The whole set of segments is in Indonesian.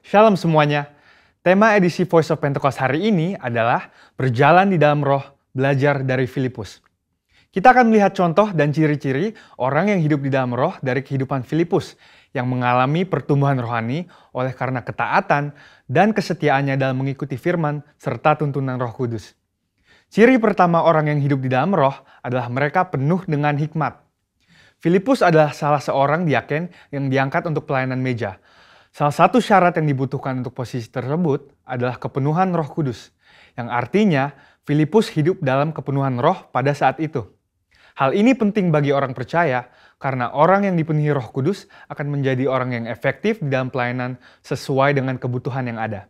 Shalom semuanya. Tema edisi Voice of Pentecost hari ini adalah berjalan di dalam roh, belajar dari Filipus. Kita akan melihat contoh dan ciri-ciri orang yang hidup di dalam roh dari kehidupan Filipus yang mengalami pertumbuhan rohani oleh karena ketaatan dan kesetiaannya dalam mengikuti firman serta tuntunan Roh Kudus. Ciri pertama orang yang hidup di dalam roh adalah mereka penuh dengan hikmat. Filipus adalah salah seorang diaken yang diangkat untuk pelayanan meja. Salah satu syarat yang dibutuhkan untuk posisi tersebut adalah kepenuhan Roh Kudus, yang artinya Filipus hidup dalam kepenuhan roh pada saat itu. Hal ini penting bagi orang percaya karena orang yang dipenuhi Roh Kudus akan menjadi orang yang efektif di dalam pelayanan sesuai dengan kebutuhan yang ada.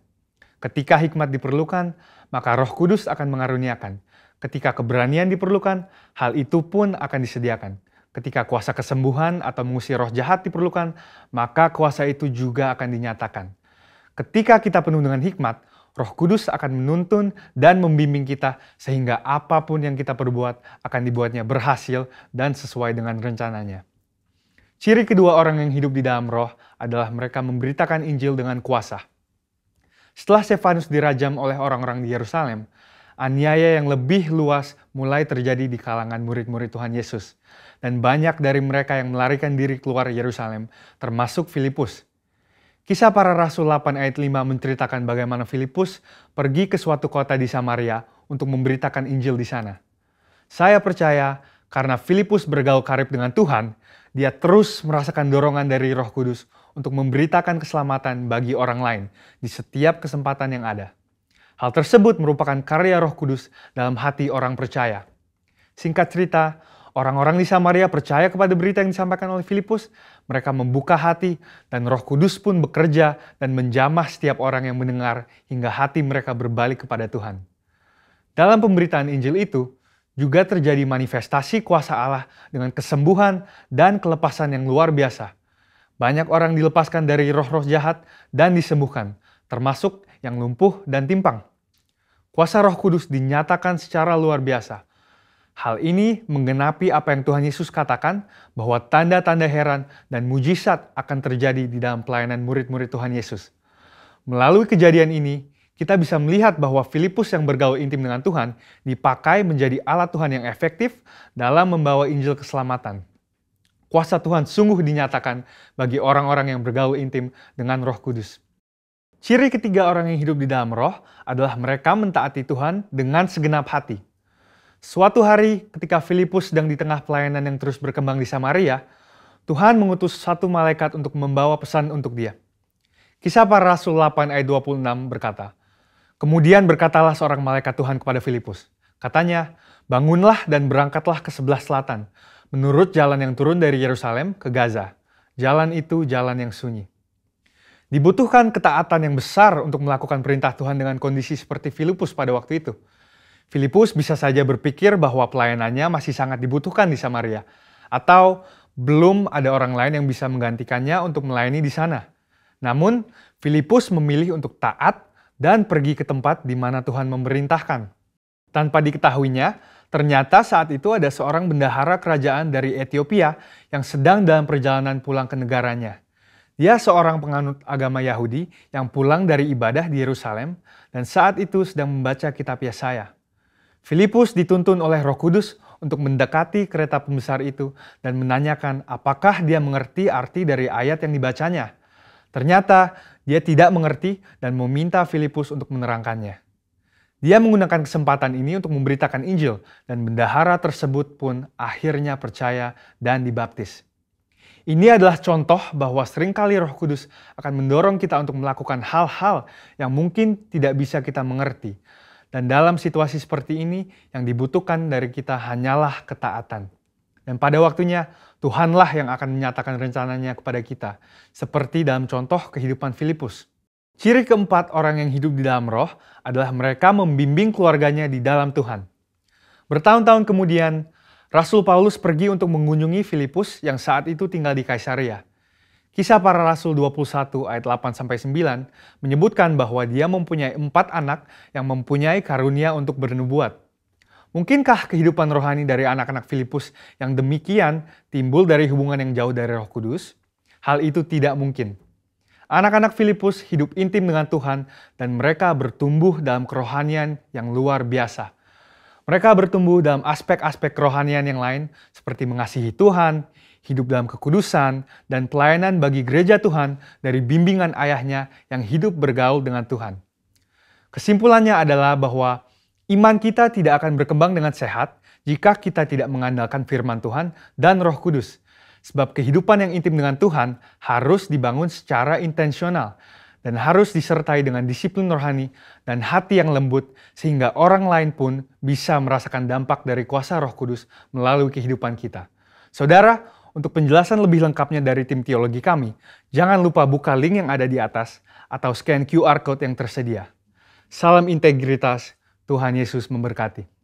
Ketika hikmat diperlukan, maka Roh Kudus akan mengaruniakan. Ketika keberanian diperlukan, hal itu pun akan disediakan. Ketika kuasa kesembuhan atau mengusir roh jahat diperlukan, maka kuasa itu juga akan dinyatakan. Ketika kita penuh dengan hikmat, Roh Kudus akan menuntun dan membimbing kita sehingga apapun yang kita perbuat akan dibuatnya berhasil dan sesuai dengan rencananya. Ciri kedua orang yang hidup di dalam roh adalah mereka memberitakan Injil dengan kuasa. Setelah Stefanus dirajam oleh orang-orang di Yerusalem, aniaya yang lebih luas mulai terjadi di kalangan murid-murid Tuhan Yesus. Dan banyak dari mereka yang melarikan diri keluar Yerusalem, termasuk Filipus. Kisah Para Rasul 8 ayat 5 menceritakan bagaimana Filipus pergi ke suatu kota di Samaria untuk memberitakan Injil di sana. Saya percaya karena Filipus bergaul karib dengan Tuhan, dia terus merasakan dorongan dari Roh Kudus untuk memberitakan keselamatan bagi orang lain di setiap kesempatan yang ada. Hal tersebut merupakan karya Roh Kudus dalam hati orang percaya. Singkat cerita, orang-orang di Samaria percaya kepada berita yang disampaikan oleh Filipus. Mereka membuka hati dan Roh Kudus pun bekerja dan menjamah setiap orang yang mendengar hingga hati mereka berbalik kepada Tuhan. Dalam pemberitaan Injil itu, juga terjadi manifestasi kuasa Allah dengan kesembuhan dan kelepasan yang luar biasa. Banyak orang dilepaskan dari roh-roh jahat dan disembuhkan, termasuk yang lumpuh dan timpang. Kuasa Roh Kudus dinyatakan secara luar biasa. Hal ini menggenapi apa yang Tuhan Yesus katakan bahwa tanda-tanda heran dan mujizat akan terjadi di dalam pelayanan murid-murid Tuhan Yesus. Melalui kejadian ini, kita bisa melihat bahwa Filipus yang bergaul intim dengan Tuhan dipakai menjadi alat Tuhan yang efektif dalam membawa Injil keselamatan. Kuasa Tuhan sungguh dinyatakan bagi orang-orang yang bergaul intim dengan Roh Kudus. Ciri ketiga orang yang hidup di dalam roh adalah mereka mentaati Tuhan dengan segenap hati. Suatu hari ketika Filipus sedang di tengah pelayanan yang terus berkembang di Samaria, Tuhan mengutus satu malaikat untuk membawa pesan untuk dia. Kisah Para Rasul 8 ayat 26 berkata, "Kemudian berkatalah seorang malaikat Tuhan kepada Filipus. Katanya, bangunlah dan berangkatlah ke sebelah selatan, menurut jalan yang turun dari Yerusalem ke Gaza. Jalan itu jalan yang sunyi." Dibutuhkan ketaatan yang besar untuk melakukan perintah Tuhan dengan kondisi seperti Filipus pada waktu itu. Filipus bisa saja berpikir bahwa pelayanannya masih sangat dibutuhkan di Samaria, atau belum ada orang lain yang bisa menggantikannya untuk melayani di sana. Namun, Filipus memilih untuk taat dan pergi ke tempat di mana Tuhan memerintahkan. Tanpa diketahuinya, ternyata saat itu ada seorang bendahara kerajaan dari Ethiopia yang sedang dalam perjalanan pulang ke negaranya. Dia seorang penganut agama Yahudi yang pulang dari ibadah di Yerusalem dan saat itu sedang membaca kitab Yesaya. Filipus dituntun oleh Roh Kudus untuk mendekati kereta pembesar itu dan menanyakan apakah dia mengerti arti dari ayat yang dibacanya. Ternyata dia tidak mengerti dan meminta Filipus untuk menerangkannya. Dia menggunakan kesempatan ini untuk memberitakan Injil dan bendahara tersebut pun akhirnya percaya dan dibaptis. Ini adalah contoh bahwa seringkali Roh Kudus akan mendorong kita untuk melakukan hal-hal yang mungkin tidak bisa kita mengerti. Dan dalam situasi seperti ini, yang dibutuhkan dari kita hanyalah ketaatan. Dan pada waktunya, Tuhanlah yang akan menyatakan rencananya kepada kita, seperti dalam contoh kehidupan Filipus. Ciri keempat orang yang hidup di dalam roh adalah mereka membimbing keluarganya di dalam Tuhan. Bertahun-tahun kemudian, Rasul Paulus pergi untuk mengunjungi Filipus yang saat itu tinggal di Kaisarea. Kisah Para Rasul 21 ayat 8-9 menyebutkan bahwa dia mempunyai 4 anak yang mempunyai karunia untuk bernubuat. Mungkinkah kehidupan rohani dari anak-anak Filipus yang demikian timbul dari hubungan yang jauh dari Roh Kudus? Hal itu tidak mungkin. Anak-anak Filipus hidup intim dengan Tuhan dan mereka bertumbuh dalam kerohanian yang luar biasa. Mereka bertumbuh dalam aspek-aspek kerohanian yang lain seperti mengasihi Tuhan, hidup dalam kekudusan, dan pelayanan bagi gereja Tuhan dari bimbingan ayahnya yang hidup bergaul dengan Tuhan. Kesimpulannya adalah bahwa iman kita tidak akan berkembang dengan sehat jika kita tidak mengandalkan firman Tuhan dan Roh Kudus. Sebab kehidupan yang intim dengan Tuhan harus dibangun secara intensional dan harus disertai dengan disiplin rohani dan hati yang lembut sehingga orang lain pun bisa merasakan dampak dari kuasa Roh Kudus melalui kehidupan kita. Saudara, untuk penjelasan lebih lengkapnya dari tim teologi kami, jangan lupa buka link yang ada di atas atau scan QR code yang tersedia. Salam integritas, Tuhan Yesus memberkati.